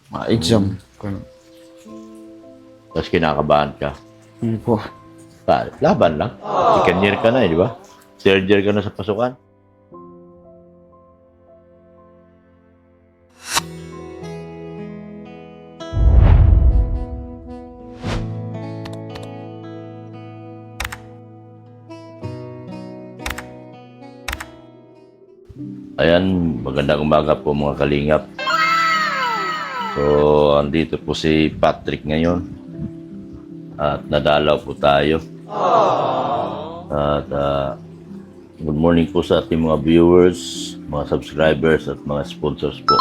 Mga exam. Tapos kinakabahan ka. Hindi po. Laban lang. Second year ka na di ba? Third year ka na sa pasukan. Ayan, magandang umaga po mga kalingap. So, andito po si Patrick ngayon. At nadalaw po tayo. At good morning po sa ating mga viewers, mga subscribers at mga sponsors po.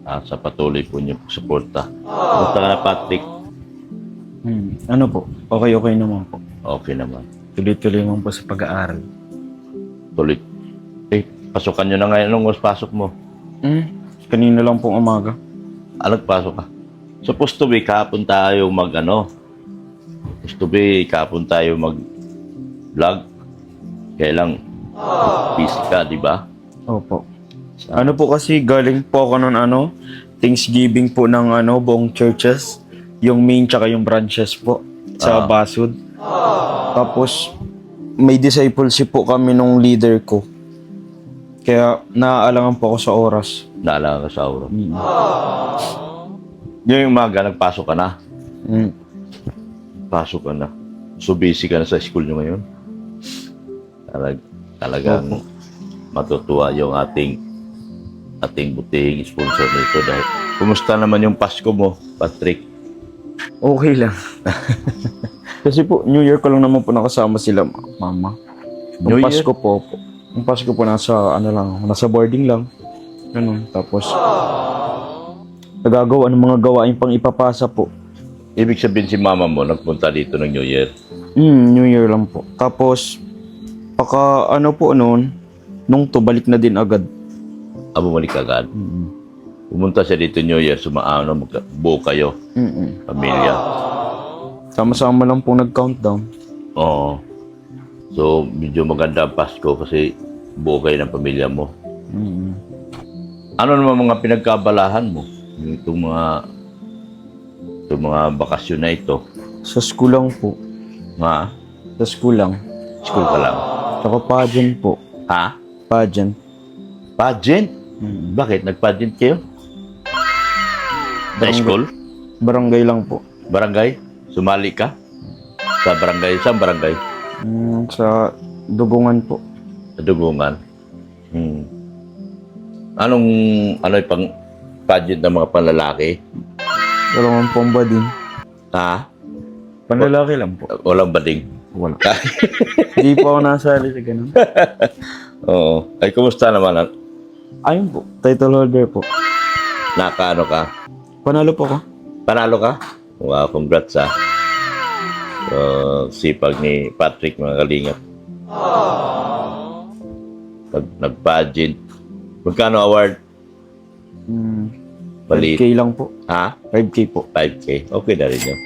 At sa patuloy po niyo po suporta. Kumusta ka na, Patrick? Ano po? Okay naman po. Okay naman. Tuloy-tuloy naman po sa pag-aaral. Tuloy. Pasukan nyo na ngayon. Anong oras pasok mo? Kanina lang pong umaga. Nagpasok ka? Supposed to be, kahapon tayo Supposed to be, kahapon tayo mag-vlog. Kaya lang, busy ka, di ba? Opo. Ano po kasi, galing po ako nun Thanksgiving po ng buong churches. Yung main tsaka yung branches po. Sa Basud. Tapos, may discipleship po kami nung leader ko. Kaya naaalangan po ako sa oras. Naalala ka sa oras. Yung umaga, nagpasok ka na. Pasok ka na. So busy ka na sa school nyo ngayon. Talagang matutuwa yung ating butihing sponsor nito. Dahil, kumusta naman yung Pasko mo, Patrick? Okay lang. Kasi po, New Year ko lang naman po nakasama sila, mama. New Yung Year? Pasko po. Yung Pasko po nasa boarding lang. Ganun. Tapos, nagagawa ng mga gawain pang ipapasa po. Ibig sabihin si mama mo nagpunta dito ng New Year. New Year lang po. Tapos, nung to, balik na din agad. Bumalik agad. Pumunta siya dito New Year, buo kayo, pamilya. Sama-sama lang po nag-countdown. Oo. So, medyo maganda ang Pasko kasi buo kayo ng pamilya mo. Ano naman mga pinagkabalahan mo? Itong mga bakasyon na ito. Sa school lang po. Ha? Sa school lang. School ka lang. Tsaka pageant po. Ha? Pageant. Pageant? Bakit? Nag-pageant kayo? Sa school? Barangay lang po. Barangay? Sumali ka? Sa barangay? Saan barangay? Sa Dugungan po. Sa Dugungan. Ano yung pang pageant ng mga panlalaki? Wala man pong bading. Ha? Panlalaki lang po. Walang bading? Wala. Hindi po ako nasali sa ganun. Oo. Ay, kumusta naman? Ayun po. Title holder po. Nakaano ka? Panalo po ako. Panalo ka? Wow, congrats ha. So, sipag ni Patrick mga kalingap. Nag-pageant. Magkano award? Palit. 5K lang po. Ha? 5K po. 5K. Okay na rin yun.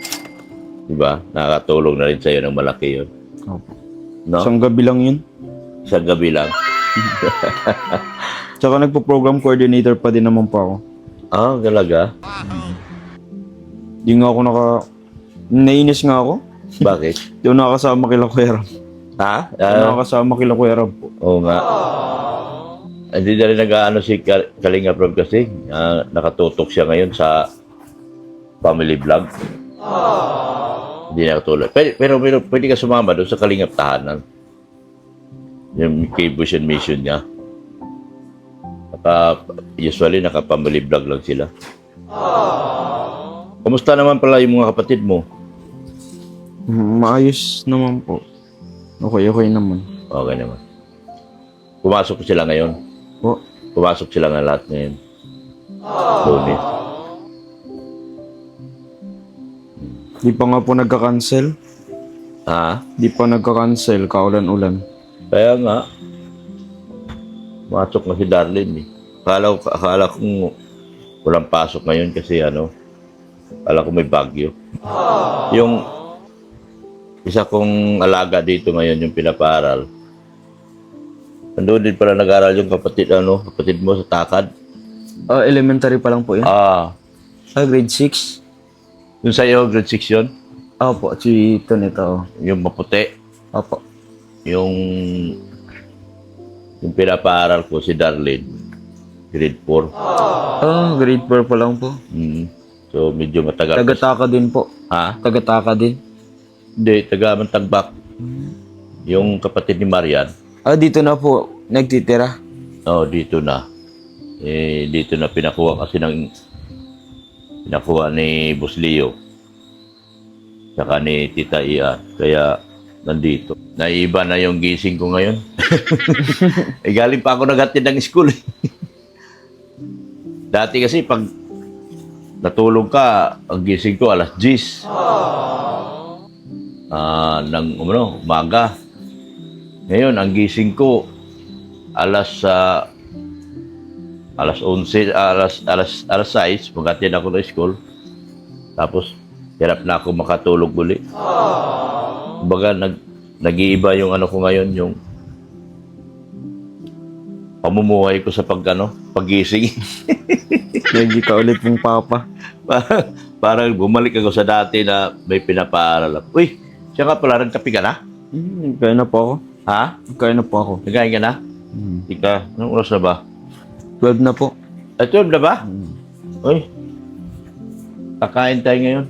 Diba? Nakakatulong na rin sa'yo ng malaki yun. Opo. No? Isang gabi lang yun. Isang gabi lang. Tsaka nagpo-program coordinator pa din naman po ako. Galaga? Di nga ako nainis nga ako. Bakit? Di ako nakakasama kila Kuya Ram. Ha? Di ako nakakasama kila Kuya Ram po. Oo nga. Hindi na rin nag-ano si Kalinga Prab kasi. Nakatutok siya ngayon sa family vlog. Hindi nakatulog. Pero pwede ka sumama doon sa Kalingap Tahanan. Yung K-Bush mission niya. Usually naka-family vlog lang sila. Kumusta naman pala yung mga kapatid mo? Maayos naman po. Okay naman. Okay naman. Pumasok sila ngayon? Po. Pumasok sila nga lahat ngayon. Lunes. Di pa nga po nagka-cancel. Ha? Di pa nagka-cancel. Kaulan-ulan. Kaya nga. Pumasok na si Darlene eh. Akala kong walang pasok ngayon kasi akala ko may bagyo. Yung isa kong alaga dito ngayon, yung pinaparal. Nandoon din pala nag-aral yung kapatid mo sa Takad. Elementary pa lang po yun. Grade 6. Yung sa'yo, grade 6 yun? Opo, si Tonito. Yung maputi? Opo. Yung pinapaaral ko, si Darlene, grade 4. Grade 4 pa lang po. So, medyo matagal. Tagataka din po. Ha? Tagataka din. Hindi, taga Mantagbak. Yung kapatid ni Marian, Dito na po, nagtitira. dito na. Dito na pinakuha kasi pinakuha ni Boss Leo. Saka ni Tita Ian. Kaya, nandito. Naiiba na yung gising ko ngayon. Galing pa ako naghatid ng school. Dati kasi pag natulog ka, ang gising ko alas 10. Ng umaga. Ngayon, ang gising ko alas 11, alas 6, mag-attend ako ng school. Tapos, hirap na ako makatulog uli. Kumbaga, nag-iiba yung ko ngayon, yung pamumuhay ko sa paggising. Hindi ka ulit yung papa. Parang bumalik ako sa dati na may pinapaaral. Uy, siya nga pala, nagkapi ka na? Kaya na po ako. Ha? Kaya na po ako. Nagkain ka na? Ika, anong oras na ba? 12 na po. 12 na ba? Uy, kakain tayo ngayon.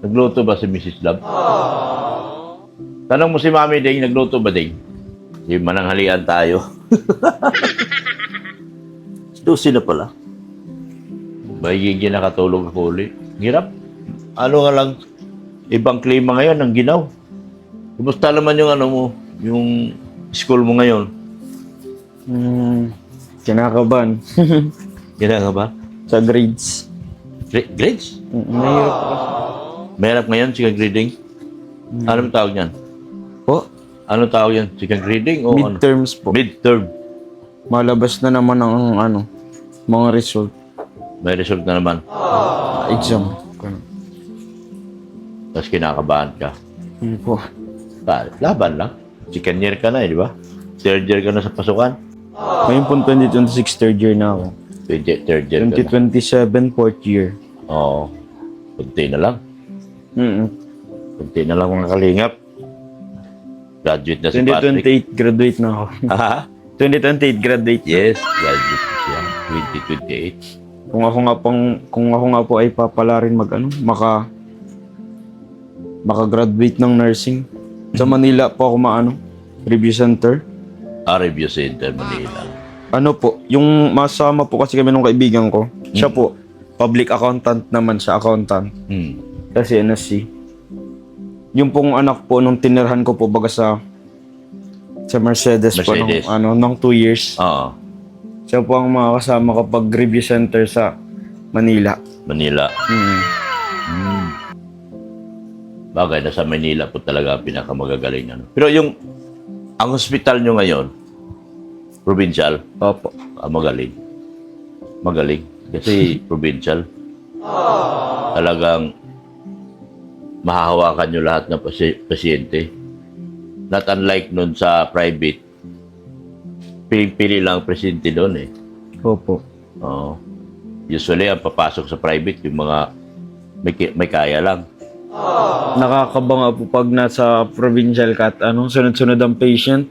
Nagluto ba si Mrs. Love? Tanong mo si Mami Ding, nagluto ba Ding? Di mananghalian tayo. Susi na pala. Bayigin nakatulog ako ulit. Hirap. Ano nga lang, ibang klima ngayon ng Ginaw. Kumusta naman yung mo, yung school mo ngayon? Kinakabahan. Ginawa ka ba? Sa grades. Grades? Mahirap po. Mahirap ngayon, second grading? Anong tawag niyan? Po? Anong tawag yan? Second grading o ano? Midterms po. Midterm. Malabas na naman ang mga result. May result na naman. Exam. Tapos kinakabahan ka. Hindi po. Laban lang. Second year ka na di ba? Third year ka na sa pasukan. Ngayon po 2026, third year na ako. Third year ka na. 2027, fourth year. Oo. Kunti na lang. Kunti na lang mga kalingap. Graduate na si Patrick. 2028, graduate na ako. Ha? 2028, graduate. Yes, graduate na siya. 2028. Kung ako nga po ay papala rin makagraduate ng nursing. Sa Manila po ako review center. Review Center, Manila. Yung masama po kasi kami nung kaibigan ko. Siya po, public accountant naman siya, accountant. Kasi NSC. Yung pong anak po nung tinirhan ko po baga sa Mercedes po nung 2 years. Oo. Siya po ang mga kasama kapag review center sa Manila. Manila. Bagay, nasa Manila po talaga ang pinakamagagaling. Pero ang hospital nyo ngayon, provincial, Opo. magaling. Magaling. Kasi provincial. Talagang mahahawakan nyo lahat ng pasyente. Not unlike nun sa private, pili lang presidente doon eh. Opo. Oo. Usually, ang papasok sa private, yung mga may kaya lang. Nakakabanga po pag nasa provincial ka at sunod-sunod ang patient.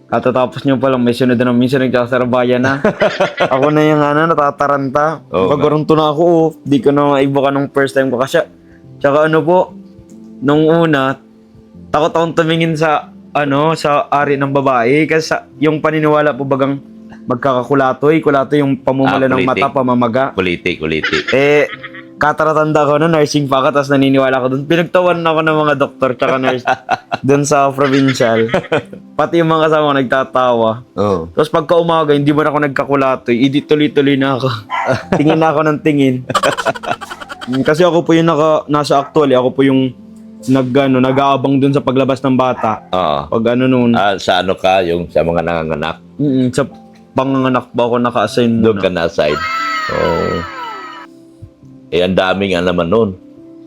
Katatapos nyo pa lang, may sunod na minsan nagsasarabaya na. Ako na yung natataranta. Pagkarunto na ako, di ko na maiba ka nung first time ko. Kasi, tsaka po, nung una, takot akong tumingin sa ari ng babae. Kasi yung paniniwala po bagang magkakakulatoy. Kulatoy yung pamumula ng mata, pamamaga. Kuliti. Kataratanda ko na nursing pa ako, tapos naniniwala ko doon. Pinagtawan ako ng mga doktor tsaka nurse doon sa provincial. Pati yung mga kasama ko nagtatawa. Oh. Tapos pagka umaga, hindi mo na ako nagkakulatoy. Tuloy-tuloy na ako. Tingin na ako ng tingin. Kasi ako po yung nasa actually, ako po yung nag-aabang doon sa paglabas ng bata. Oo. Pag noon. Sa ka, yung sa mga nanganganak. Sa panganganak ba ako naka-assign Doon ka na-assign. Oo. Ang daming naman noon.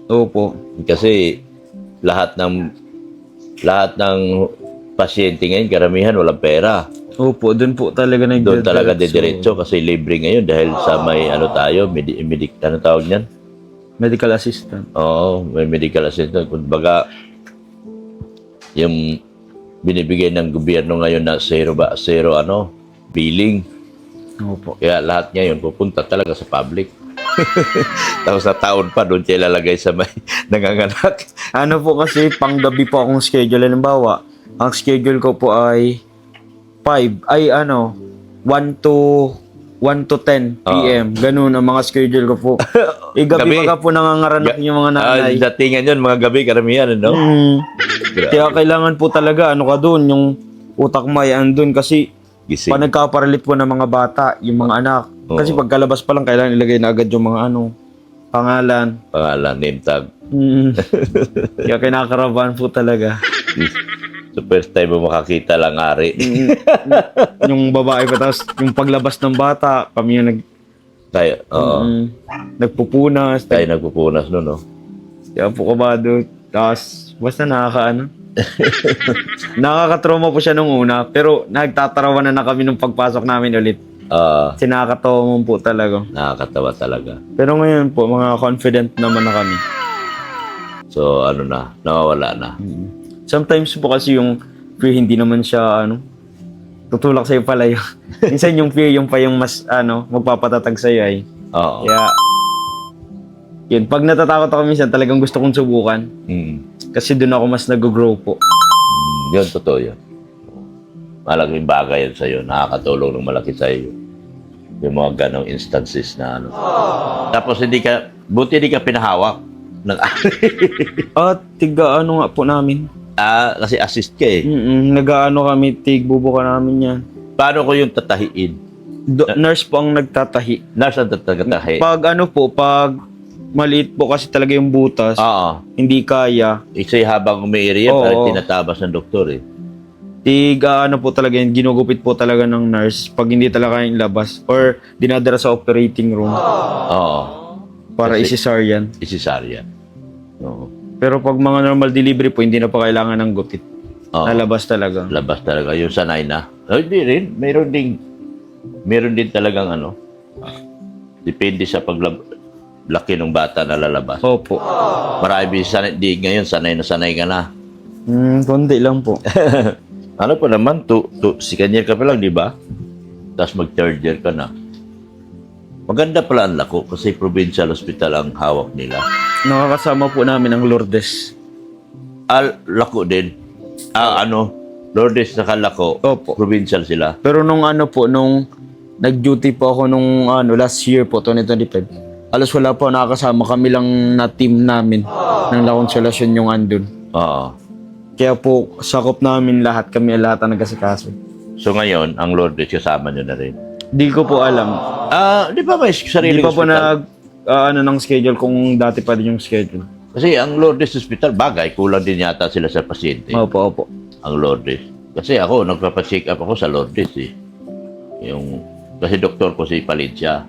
Opo. Kasi lahat ng pasyente ngayon, karamihan walang pera. Opo, doon po talaga Doon talaga didiretso kasi libre ngayon dahil sa may ano tayo, ano tawag niyan? Medical assistant. Oo, may medical assistant. Kumbaga, yung binibigay ng gobyerno ngayon na zero billing. Opo. Kaya lahat ngayon pupunta talaga sa public. Tapos sa taon pa doon siya ilalagay sa may nanganganak. Ano po kasi, panggabi po akong schedule. Halimbawa, ang schedule ko po ay 1 to 10 p.m. Ganun ang mga schedule ko po. Gabi Gabi. baga po nangangaranak yung mga nanay. Datingan yun, mga gabi, karamihan, ano? Kaya kailangan po talaga, ka doon, yung utak mo ay andun kasi Gising. pa nagkaparalit po ng mga bata, yung mga anak. Kasi Oo. pagkalabas pa lang, kailangan ilagay na agad yung mga pangalan. Pangalan, name tag. Kaya kinakarabahan po talaga. So first time mo makakita lang ari. Yung babae pa, tapos yung paglabas ng bata, kami yung Tayo, nagpupunas. tayo nagpupunas nun, no? Kaya po kabado. Tapos, basta nakakatrauma po siya nung una, pero nagtatarawan na kami nung pagpasok namin ulit. Kasi nakakatawa mo po talaga. Nakakatawa talaga. Pero ngayon po, mga confident naman na kami. So, nawawala na. Sometimes po kasi yung fear, hindi naman siya, tutulak sa'yo pala yun. Minsan yung fear, yung pa yung mas, magpapatatag sa'yo ay. Oo. Kaya, yun, pag natatakot ako minsan, talagang gusto kong subukan. Kasi doon ako mas nag-grow po. Yun, totoo yun. Malaking bagay yan sa'yo. Nakakatulong ng malaki sa'yo. Yung mga ganong instances na Tapos buti hindi ka pinahawak. At tiga nga po namin. Kasi assist ka eh. Kami, tigbubuka namin yan. Paano ko yung tatahiin? Nurse po ang nagtatahi. Nasa tatahi. Pag pag maliit po kasi talaga yung butas, Oo. hindi kaya. Kasi habang umiiri yan, Oo. parang tinatabas ng doktor eh. Po talaga yun, ginugupit po talaga ng nurse pag hindi talaga yung labas or dinadala sa operating room Oo. para Kasi- isi-cesarean. Isisarya. Oo. Pero pag mga normal delivery po, hindi na pa kailangan ng gupit. Oo. Nalabas talaga. Labas talaga. Yung sanay na. Hindi rin. Meron din talagang depende sa laki ng bata na lalabas. Opo. Marami ngayon, sanay na sanay ka na. Kundi lang po. Ano pa naman, second year ka pa lang, di ba? Tapos mag-third year ka na. Maganda pala ang lako kasi provincial hospital ang hawak nila. Nakakasama po namin ang Lourdes. Lako din. Lourdes sa Lako. Opo. Provincial sila. Pero nung nag-duty po ako nung last year po, 2025. Alas wala po nakakasama, kami lang na team namin ng La Consolacion yung andun. Oo. Kaya po, sakop namin kami lahat ang nagkasikaso. So ngayon, ang Lourdes kasama nyo na rin. Di ko po alam. Di ba may Di sariling pa po hospital? ng schedule kung dati pa din yung schedule. Kasi ang Lourdes Hospital, bagay, kulang din yata sila sa pasyente. Opo. Ang Lourdes. Kasi ako, nagpapacheck up ako sa Lourdes eh. Kasi doktor ko si Palencia.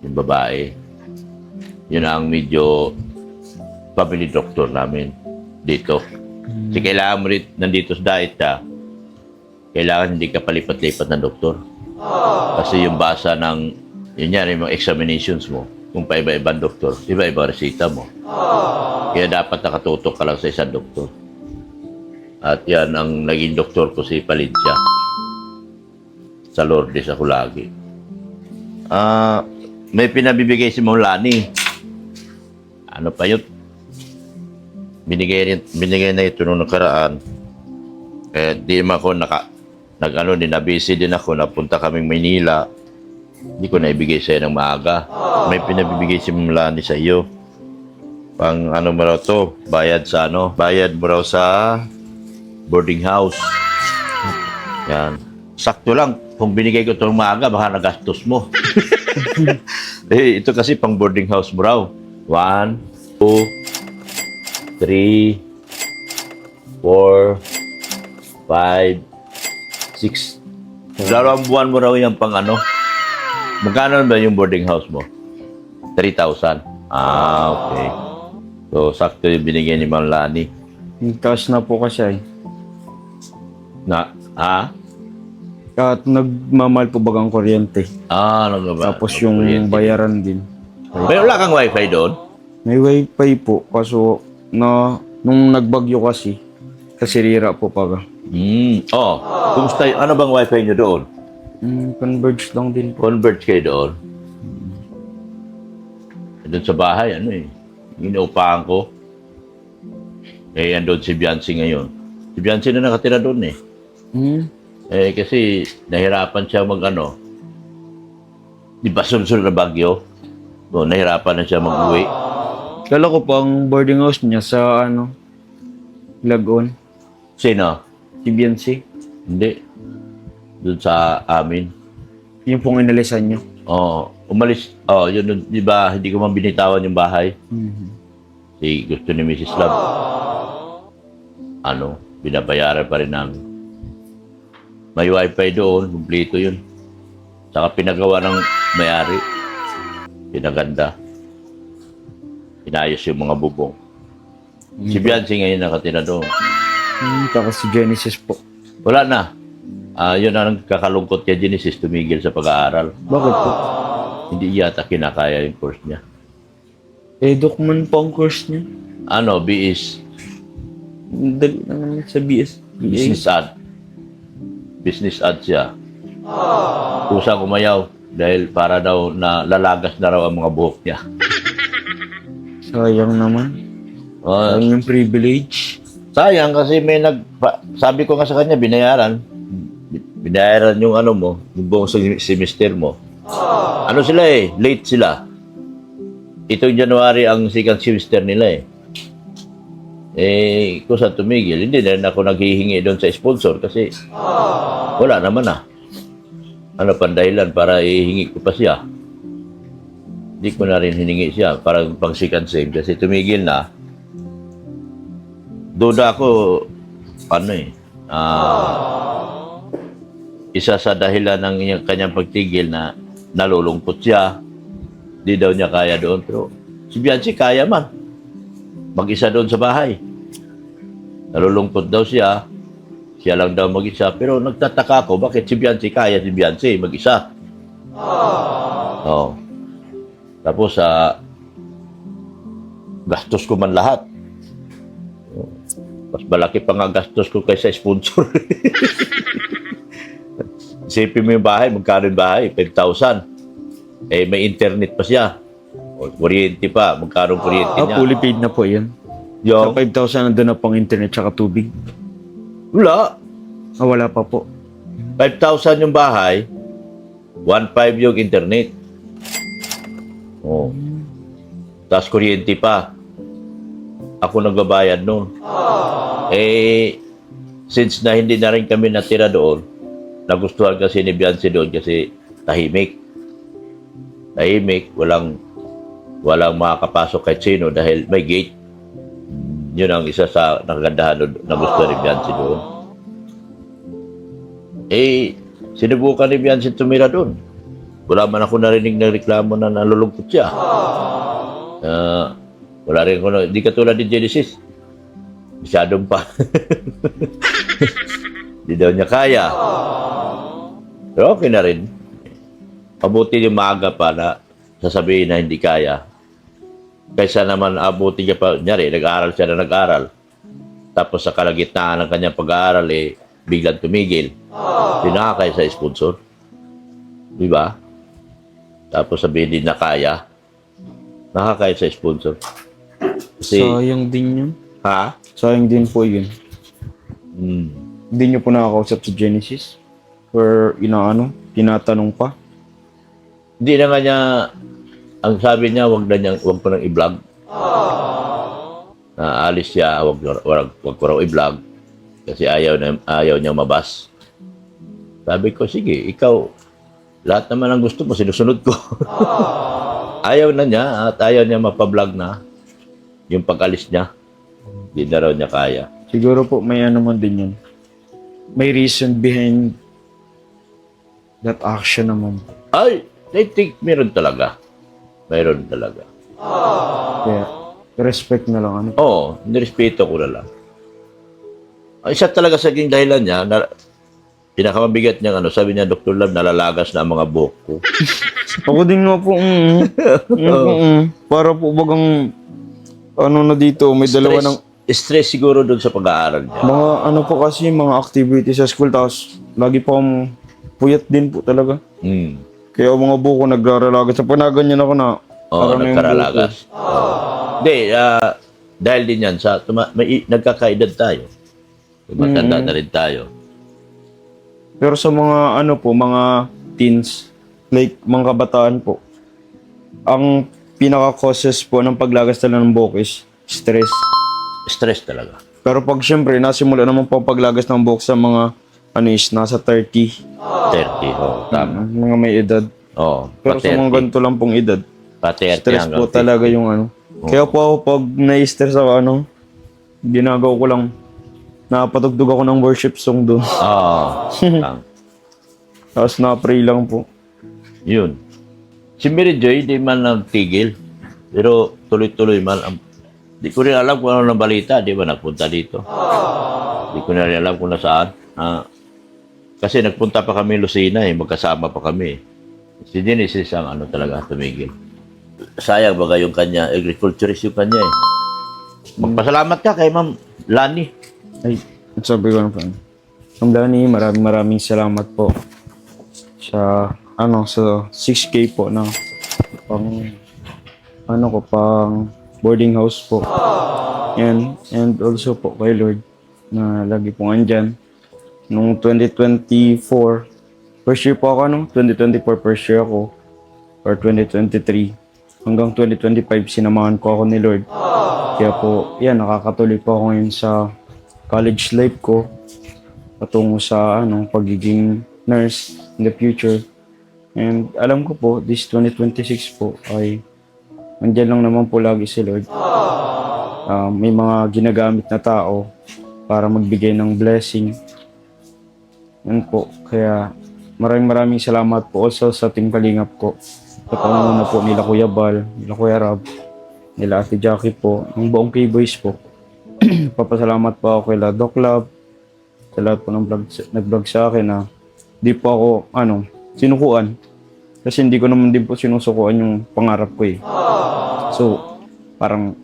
Yung babae. Yun ang medyo family doctor namin dito. Kasi kailangan mo rin nandito sa diet kailangan hindi ka palipat-lipat ng doktor. Kasi yung basa yung mga examinations mo, kung paiba-ibang doktor, iba-iba resita mo. Kaya dapat nakatutok ka lang sa isang doktor. At yan ang naging doktor ko si Palencia. Sa Lourdes ako lagi. May pinabibigay si Mong Lani. Ano pa yun? Binigay na ito nung nakaraan. Kaya di naman ako nabisi din ako, napunta kaming Maynila. Hindi ko na ibigay sa'yo ng maaga. May pinabibigay si Mong Lani sa iyo. Pang mo raw to, bayad mo raw sa boarding house. Yan. Sakto lang. Kung binigay ko ito ng maaga, baka nagastos mo. Ito kasi pang boarding house mo raw. 1, 2, 3, 4, 5, 6. 2 buwan mo raw yung pang Magkano ba yung boarding house mo? 3,000. Okay. So, sakto yung binigay ni Mang Lani. Cash na po kasi ay. At nagmamahal po bagang kuryente. Ano ba? Tapos yung bayaran din. May wala kang wifi doon? May wifi po, kaso nung nagbagyo kasi sirira po pag. Kumusta ano bang wifi nyo doon? Converge lang din po. Convert kayo doon? Doon sa bahay, inuupahan ko. Andun si Biancy ngayon. Si Biancy na nakatira doon eh. Kasi nahirapan siya di ba sunod na bagyo? So, nahirapan na siya mag-uwi. Kala ko po ang boarding house niya sa Lagon. Sino? Si Biancy. Hindi. Doon sa amin. Yung pong inalisan niyo. Umalis. Yun, di ba, hindi ko man binitawan yung bahay. Si gusto ni Mrs. Love. Binabayaran pa rin namin. May wifi doon, kumplito yun. Saka pinagawa ng may-ari. Pinaganda. Inayos yung mga bubong. Si Biancy ngayon nakatira doon. Tapos si Genesis po. Wala na. Yun ang kakalungkot kay Genesis, tumigil sa pag-aaral. Bakit po? Hindi yata kinakaya yung course niya. Dokman po ang course niya. BS. Dali na naman sa BS. Business ad. Business ad siya. Kusang umayaw dahil para daw na lalagas na raw ang mga buhok niya. Sayang naman. Sayang yung privilege. Sayang kasi sabi ko nga sa kanya, binayaran yung mo, yung buong semester mo. Sila late sila. Itong January ang second semester nila kung saan tumigil, hindi na rin ako naghihingi doon sa sponsor kasi wala naman pang dahilan para ihingi ko pa siya. Hindi ko na rin hiningi siya para pang second sem kasi tumigil na. Duda ako, isa sa dahilan ng kanyang pagtigil na nalulungkot siya. Di daw niya kaya doon. Pero si Biancy kaya man. Mag-isa doon sa bahay. Nalulungkot daw siya. Siya lang daw mag-isa. Pero nagtataka ako, bakit si Biancy kaya si Biancy mag-isa? Tapos, gastos ko man lahat. Mas malaki pa nga gastos ko kaysa sponsor. Isipin mo yung bahay, magkano yung bahay? 5,000. May internet pa siya. O, kuryente pa. Magkano ang kuryente niya? Fully paid na po yun. Sa 5,000 nandun na pang internet tsaka tubig. Wala. Wala pa po. 5,000 yung bahay, 1,500 yung internet. Tapos kuryente pa. Ako nagbabayad noon. Since na hindi na rin kami natira doon, nagustuhan kasi ni Biancy doon kasi tahimik. Tahimik, walang makakapasok kahit sino dahil may gate. Yun ang isa sa nakagandahan doon, nagustuhan ni Biancy doon. Sinubukan ni Biancy tumira doon. Wala man ako narinig ng reklamo na nalulungkot siya. Wala rin ako, di katulad ni Genesis. Masyadong pa. Di daw niya kaya. Pero okay na rin. Abuti yung maaga pa na sasabihin na hindi kaya. Kaysa naman abuti niya pa, nyari, nag-aaral siya na nag-aaral. Tapos sa kalagitnaan ng kanyang pag-aaral, biglang tumigil. Pinakakaya sa sponsor. Di ba? Tapos sabihin din na kaya. Nakakaya sa sponsor. Kasi, Sayang din yun. ha? Sayang din po yun. Hindi nyo po nakakausap sa Genesis? Or tinatanong pa? Hindi na nga niya, ang sabi niya, wag ko nang i-vlog. Aalis siya, wag ko raw i-vlog. Kasi ayaw niya mabas. Sabi ko, sige, ikaw, lahat naman ang gusto mo, sinusunod ko. Ayaw na niya at ayaw niya mapablog na yung pag-alis niya. Hindi na raw niya kaya. Siguro po may man din yun. May reason behind that action naman. Ay, I think meron talaga. Meron talaga. Kaya, respect na lang. Oo, nirespeto ko na lang. Isa talaga sa dahilan niya, pinakamabigat niya, sabi niya, Dr. Lab, nalalagas na ang mga buhok ko. Ako din nga po, para po bagang, na dito, may dalawa ng, Stress siguro doon sa pag-aaral niya. mga po kasi, mga activities sa school, tapos lagi po akong puyat din po talaga. Hmm. Kaya ang mga buko nagraralagas. Sa panaganyan ako na, Oo, parang na yung nagkaralagas. Hindi, dahil din yan, nagkakaedad tayo. Matanda na rin tayo. Pero sa mga mga teens, like mga kabataan po, ang pinaka-causes po ng paglagas talaga ng buhok is stress. Stress talaga. Pero pag syempre, nasimula naman po ang paglagas ng buhok sa mga is nasa 30. 30, tama. Mga may edad. Oo, Pero sa mga ganito lang pong edad, stress po talaga yung Kaya po ako pag na-stress ako, ginagawa ko lang, napatugtog ako ng worship song doon. Oo. Tapos na-pray lang po. Yun. Si Mary Joy, di man nagtigil. Pero tuloy-tuloy man. Di ko rin alam kung ano ng balita. Di ba nagpunta dito? Di ko na rin alam kung nasaan. Kasi nagpunta pa kami Lucena magkasama pa kami. Si Genesis ang talaga tumigil. Sayang baga yung kanya, agriculturist yung kanya Magpasalamat ka kay Ma'am Lani. Ay, sabi ko na po. Ma'am Lani, maraming salamat po sa sa 6K po na pang boarding house po. And also po kay Lord na lagi pong andyan. Nung 2024, first year po ako 2024 first year ako or 2023 hanggang 2025 sinamahan ko ako ni Lord. Kaya po, nakakatuloy po ako ngayon sa college life ko patungo sa pagiging nurse in the future. And alam ko po, this 2026 po ay andyan lang naman po lagi si Lord. May mga ginagamit na tao para magbigay ng blessing. Yan po. Kaya maraming salamat po also sa Team Kalingap ko. Sa pangunguna po nila Kuya Bal, nila Kuya Rab, nila Ate Jackie po, ng buong K-Boys po. Papasalamat po ako kay Doc Lab, sa lahat po ng nag-vlog sa akin na di po ako, sinukuan. Kasi hindi ko naman din po sinusukuan yung pangarap ko So, parang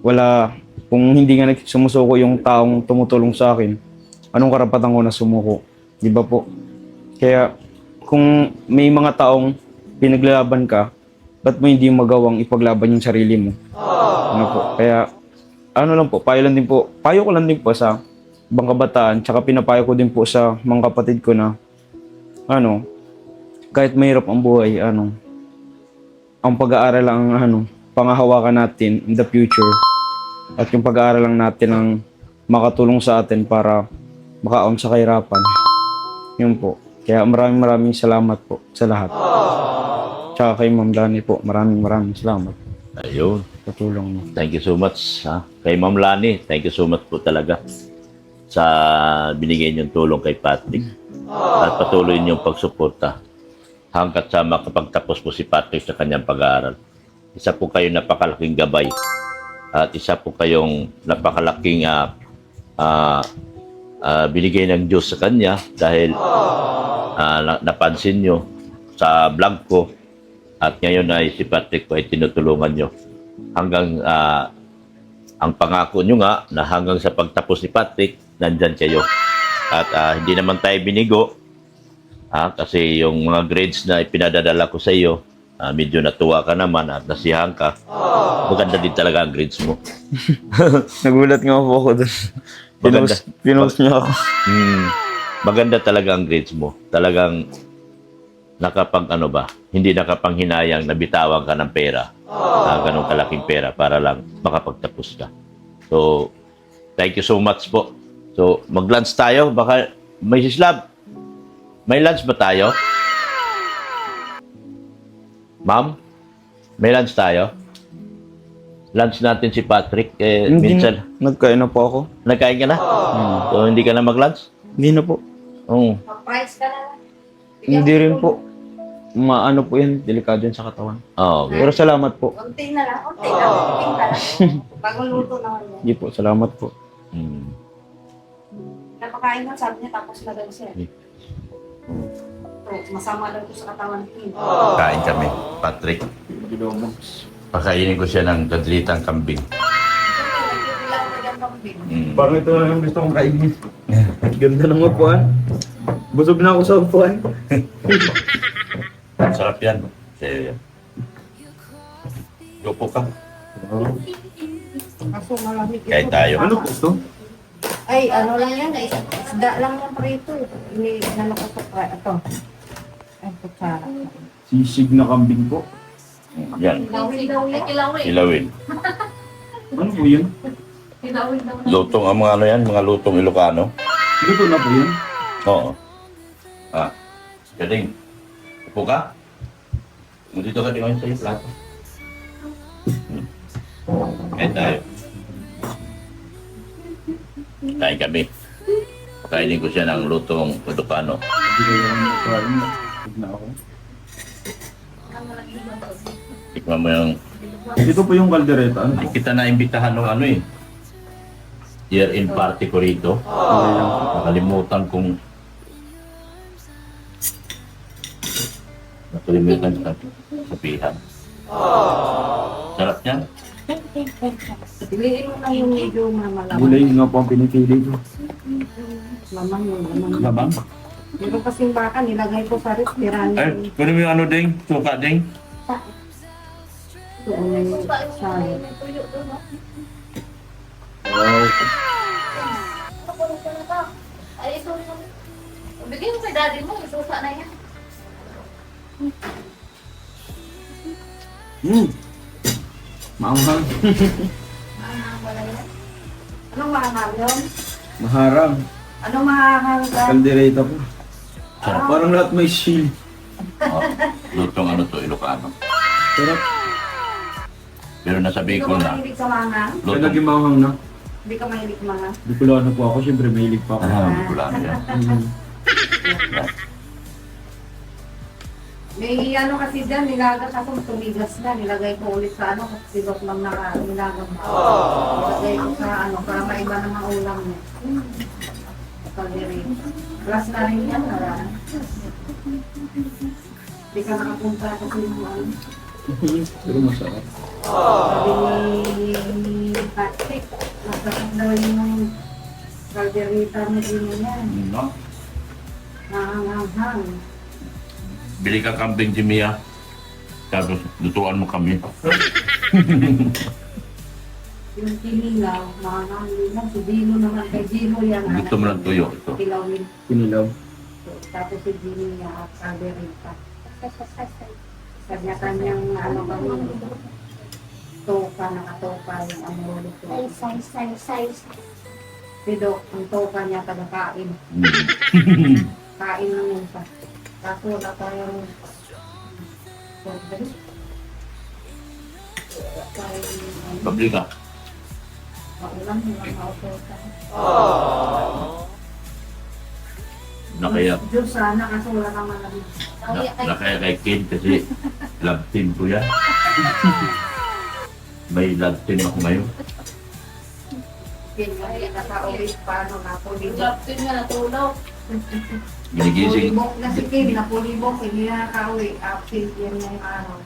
wala, kung hindi nga sumusuko yung taong tumutulong sa akin, anong karapatan ko na sumuko? Di ba po? Kaya, kung may mga taong pinaglalaban ka, ba't mo hindi magawang ipaglaban yung sarili mo? Kaya, payo ko lang din po sa ibang kabataan, tsaka pinapayo ko din po sa mga kapatid ko na, kahit mahirap ang buhay, ang pag-aaral lang pangahawakan natin in the future, at yung pag-aaral lang natin ang makatulong sa atin para makaon sa kahirapan. Yun po. Kaya maraming salamat po sa lahat. Tsaka kay Ma'am Lani po, maraming salamat. Ayun. Sa tulong mo. Thank you so much. Kay Ma'am Lani, thank you so much po talaga sa binigay niyong tulong kay Patrick. At patuloy niyong pagsuporta hanggat sa makapagtapos po si Patrick sa kanyang pag-aaral. Isa po kayo napakalaking gabay. At isa po kayong napakalaking binigay ng Diyos sa kanya dahil napansin nyo sa vlog ko at ngayon ay si Patrick po ay tinutulungan nyo hanggang ang pangako nyo nga na hanggang sa pagtapos ni Patrick nandyan kayo at hindi naman tayo binigo kasi yung mga grades na ipinadadala ko sa iyo medyo natuwa ka naman at nasiyahan ka. Maganda din talaga ang grades mo. Nagulat nga po ako doon. Pinost niya ako. Maganda talaga ang grades mo. Talagang hindi nakapanghinayang nabitawan ka ng pera. Ganong kalaking pera para lang makapagtapos ka. So, thank you so much po. So, mag-lunch tayo. Baka, may sislab. May lunch ba tayo? Ma'am? May lunch tayo? Lunch natin si Patrick. Minsan. Nagkain na po ako. Nagkain ka na? So, hindi ka na mag-lunch? Hindi na po. Oo. Mag-price ka na lang. Hindi rin po. Maano po yan, delikado yan sa katawan. Okay. Pero salamat po. Kunti na lang. Kunti ka lang. Bagong luto naman yan. Hindi po, salamat po. Napakain lang sabi niya tapos na daw siya. So, masama daw ito sa katawan ko. Kain kami, Patrick. Pakainin ko siya ng kadlitang kambing. Parang ito na yung gusto kong kainin. Ganda ng upuan. Busog na ako sa upuan. Sarap yan. Kasi, lupo ka. Kaso malamig ito. Kain tayo. Ano po ito? Ay, ano lang yan. Ay, isda lang yan prito. Hindi, ano ko ito. Ito. Ay, kutsara. Sisig na kambing po. Yan. Ilawin daw yan. Ilawin. Ano po yun? Ilawin daw. Lutong ang mga ano yan, mga lutong Ilocano. Luto na po yun? Oo. Ah, galing. Upo ka? Dito ka tingnan sa'yo, plato. Kain tayo. Kain kami. Kainin ko siya ng lutong Ilocano. Hindi ko yung kain. Huwag na ako. Tikman mo yung... Ito po yung kaldereta. Ano po? Hindi kita na-imbitahan ng ano eh. Year-end party ko rito. Okay lang po. Nakalimutan kong... Nakalimutan sa sabihan. Sarap niya. Piliin mo na yung medyo mamalaman. Gulay nga po ang pinipili ko. Lamang yung lamang. Labang. Meron kasing baka, nilagay ko sa rip, tirani. Ay, kunin mo yung ano ding, suka ding. Doon na yung sayo. Wow. Ay, ito yung... Bigyan mo kay daddy mo, isusa na yan. Maanghang. Wala yan. Anong mahahal yun? Maharang. Anong mahahal ka? Kaldereta po. Sarap. Parang lahat may shield. Oh, lutong ano to, Ilocano. Sarap. Pero nasabi Hindi ko ka na, mahilig sa mga? Kaya lutong... naging maanghang na. Hindi ka mahilig sa mga? Bicolano po ako. Siyempre mahilig pa ako. Bicolano yan. Mm. May ano kasi dyan, nilaga kasi tumigas na. Nilagay ko ulit sa ano, kasi silot lang nilaga mo. Nilagay ko sa ano, para maiba ng mga ulam niya. Kaldereta. Plus na rin yan, wala. Hindi ka nakapunta kasi yung ano. Pero masarap. Sabi ni Patrick, masarap daw yung kaldereta na din yan. No? Mahanghang. Bili ka kambing si Mia. Tapos lutuan mo kami. Yung kinilaw, mahanghang din yan. Si Dino naman, kay Dino yan. Gusto mo ng tuyo ito. Kilawin. Kinilaw. Tapos si Dino niya, kaldereta. Kanya-kanyang ano kami, toka, nakatoka yung amulo ko. Size. Si Doc, ang toka niya taga-kain. Kain lang yun siya. Kaso wala tayong Pabili ka. maulan, walang mautoka. Nakaya, Diyos sana, kaso wala kang malamig. nakaya kay Ken kasi love team ko yan. May love team ako ngayon. Kaya nakaulit pa, ano, napulibok. Laptin nga natulaw. Ginigising. Napulibok na si Kim, napulibok, hindi na nakauwi. Absent yan yung araw.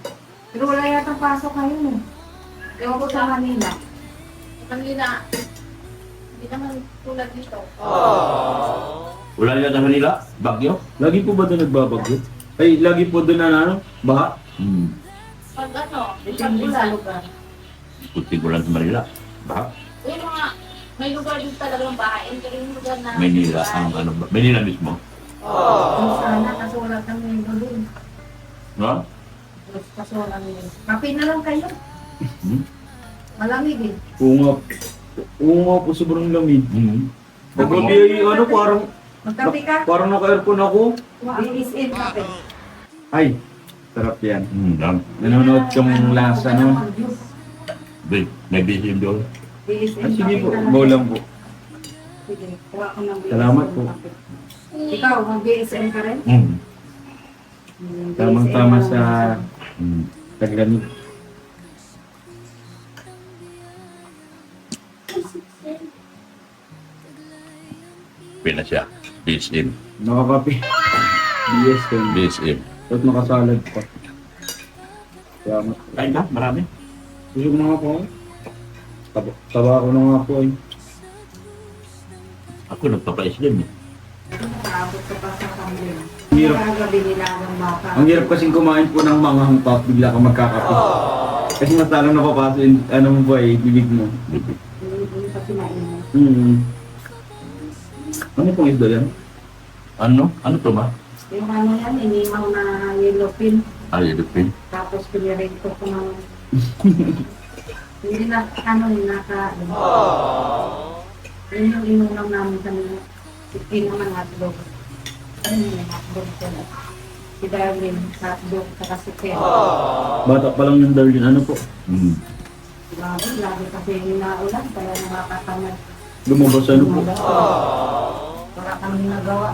Pero wala yatang pasok ngayon eh. Ewan ko sa Manila. Kanina, hindi naman tulad dito. Wala yan sa Manila? Bagyo? Lagi po ba doon nagbabagyo? Ay, lagi po doon na ano? Baha? Pag ano, pag Depende sa ulan. lugar. Kunti ko lang sa Manila. Baka Yung mga, may lugar din talagang bahay. Ito yung lugar na... Manila ang ano ba? Manila mismo. Diyos sana, kaso wala kang mendo doon. No? Diyos, kaso wala mendo. Kape na lang kayo. Hmm? Malamig eh. Oo nga. Oo nga po, sobrang lamig. Paggabi ay ano, Magkape ka? parang naka-aircon ako. BSN kape. Ay, sarap yan. Lang. Nanonood kang lasa nun. Wait, may BCM doon. BSN Ay, sige po, kape. go lang po. Sige, kuha ko ng BSN Salamat po. kape. Ikaw, mag-BSN ka rin? Tamang-tama BSN sa Mm. taglamig. Nakakape na siya. BSM. Nakakapi. BS ko. BSM. Tapos nakasalad pa. Salamat. Kain na, marami. Busog na nga po. Taba ko na nga po eh. Ako nagpapa-SLM eh. Nakabot ka pa sa kambing. Ang hirap. Kagabi nilagang baka. Ang hirap kasing kumain po ng mga hangpak, bigla ka magkakape. Kasi mas talong napapasok yung ano mo ba eh, bibig mo. Hindi pa sinain. Ano pong isda yan? Ano? Ano to ba? Yung ano yan, inimaw na yellow pin. Ay, Edupin. Tapos pinirito ko ng... Hindi na, ano, naka... Yun yung inulang namin kanina. Ikin naman hotdog. Ano yung hotdog ko na? Si Darwin, hotdog, saka si Ken. Bata pa lang yung Darlene, ano po? Grabe, lagi kasi naulan, kaya nakakatamad. Lumabas ano po? Wala kami nagawa.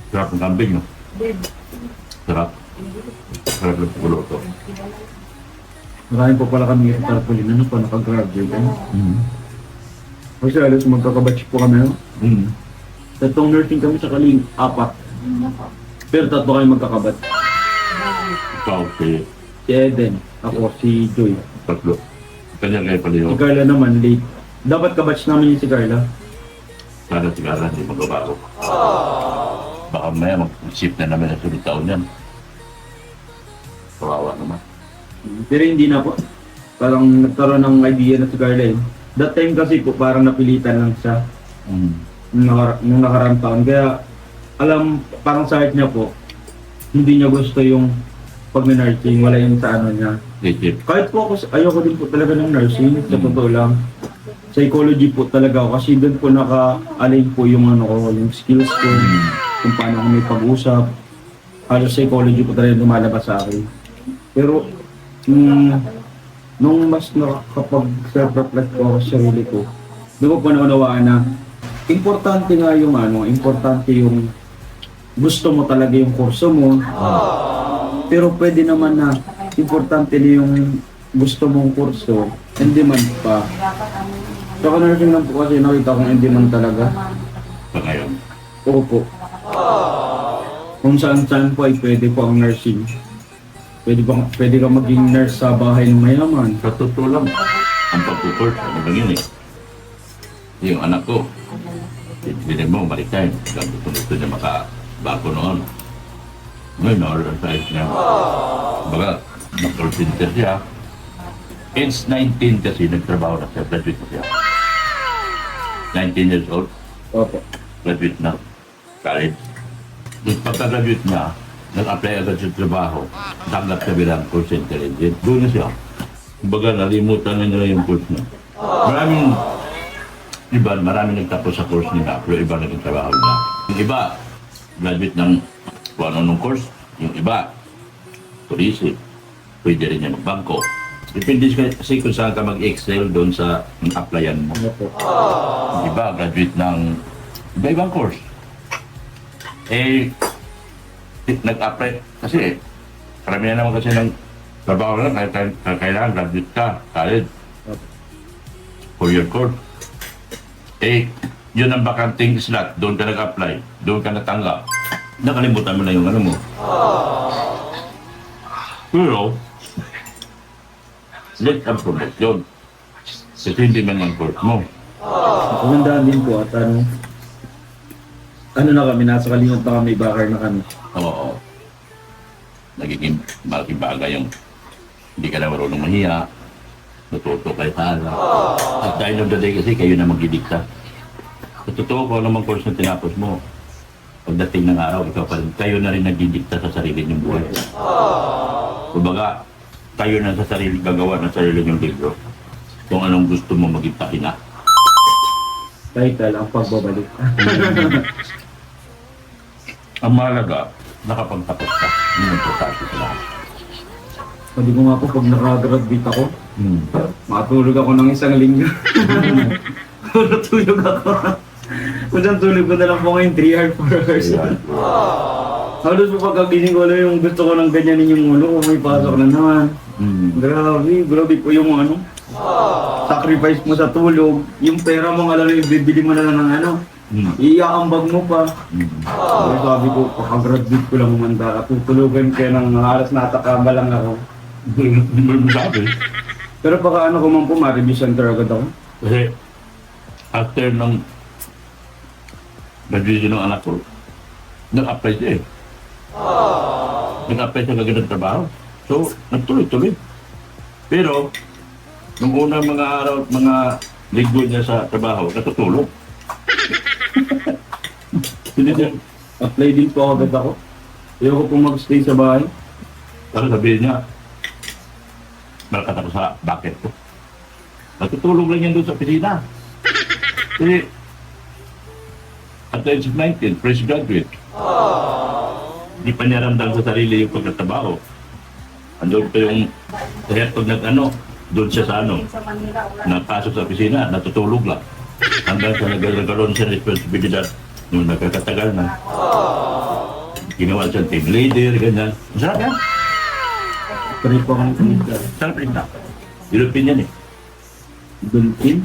Sarap ng kambing, no? Babe, Sarap. Sarap ng puluto. Marami po pala kami yung tarpaulin, ano pa, nakagraduate. Ano? Kasi alas magkakabatch po kami, no? Tatlong nursing kami sa Kaling, 4. Pero tatlo kayo magkakabat. Ikaw, si Si Eden, ako, si Joy. tatlo. Kanya kayo pala Si yun. Carla naman, late. Dapat kabatch namin yung si Carla. Sana sigara hindi magbabago. Baka maya mag-ship na namin ang sulit taon yan. Kawawa naman. Pero hindi na po. Parang nagkaroon ng idea na si Carla eh. That time kasi po, parang napilitan lang siya nung nakaraang taon. Kaya, alam, parang sa heart niya po, hindi niya gusto yung pag-nursing, wala yung sa ano niya. Legit. Kahit po ako, ayoko din po talaga ng nursing, sa totoo lang. Psychology po talaga ako kasi doon po naka-align po yung ano ko, yung skills ko, kung paano ako may pag-usap. Halos psychology po talaga lumalabas sa akin. Pero, nung mas nakakapag self-reflect ko ako sa sarili ko, doon ko po naunawaan na importante nga yung ano, importante yung gusto mo talaga yung kurso mo. Pero pwede naman na importante na yung gusto mong kurso, in demand pa. So, nursing lang po kasi nakita kong in demand talaga. Pa ngayon. Oo po. Kung saan-saan po ay pwede po ang nursing. Pwede ka maging nurse sa bahay ng mayaman. Sa totoo lang, ang pagpuport, ano lang yun eh. Yung anak ko, hindi mo, maritime. Gusto niya makabago noon. Ngayon, na-order sa ayos niya. Baga, nag-call center siya. Age 19 kasi nagtrabaho na siya, graduate na siya. 19 years old, Opo. graduate na. College. Yung pagka-graduate niya, nag-apply agad sa trabaho. Tanggap siya bilang call center agent. Doon na siya. Kumbaga, nalimutan na nila yung course niya. Maraming nagtapos sa course nila, pero iba nagtatrabaho na. Yung iba, graduate ng kung ano course. Yung iba, tourism. Pwede rin niya magbangko. Depende kasi kung saan ka mag-excel doon sa applyan mo. Ano po? Yung iba, graduate ng iba-ibang course. Nag-apply kasi karamihan naman kasi ng trabaho lang kailangan graduate ka, college, 4-year course. Yun ang bakanting slot, doon ka nag-apply, doon ka natanggap. Nakalimutan mo na yung ano mo. Pero, let ang promotion. Kasi hindi man ang course mo. Kumandaan din po at ano na kami, nasa kalimot na kami, bakar na kami. Oo. Nagiging malaking bagay yung hindi ka na marunong mahiya, natuto kayo sa ala. At the end of the day kasi kayo na magdidikta. Sa totoo ko namang course na tinapos mo, pagdating ng araw, ikaw pa rin, kayo na rin nagdidikta sa sarili niyong buhay. Kumbaga, kayo na sa sarili gagawa ng sarili niyong libro kung anong gusto mo maging pakina. Title, ang pagbabalik. Ang mahalaga, nakapagtapos ka. Yun ang importante sa lahat. Sabi ko nga po, pag nakagraduate ako, matulog ako ng isang linggo. Natulog ako. Kung saan tulog ko na lang po ngayon, 3 hours, 4 hours. Halos po pagkagising ko na yung gusto ko ng ganyanin yung ulo ko, may pasok na naman. Grabe po yung ano. Sacrifice mo sa tulog, yung pera mo nga lang yung bibili mo na lang ng ano. Iyaambag mo pa. Kaya sabi ko, pakagraduate ko lang umanda. Tutulugan kaya ng halos natakama lang ako. Hindi mo sabi. Pero baka ano ko man po, ma-review center agad ako. Kasi after ng graduation ng anak ko, nag-apply siya eh. Nag-apply siya kagad ng trabaho. So, nagtuloy-tuloy. Pero, nung unang mga araw at mga linggo niya sa trabaho, natutulog. Hindi niya, Apply din po agad ako. Ayoko po mag-stay sa bahay. para sabihin niya, malakas ako sa bucket ko. Natutulog lang yan doon sa opisina. Kasi, at the age of 19, fresh graduate. Hindi pa niya ramdam sa sarili yung pagkatrabaho. Andun pa yung head ng ano, doon siya sa ano, Sa Manila, wala. napasok sa opisina, natutulog lang. Hanggang sa nagkaroon siya ng responsibilidad nung nagkakatagal na. Ginawa siyang team leader, ganyan. Masarap yan. Try po akong kumita. Sarap rin na. European yan eh. Dolphin?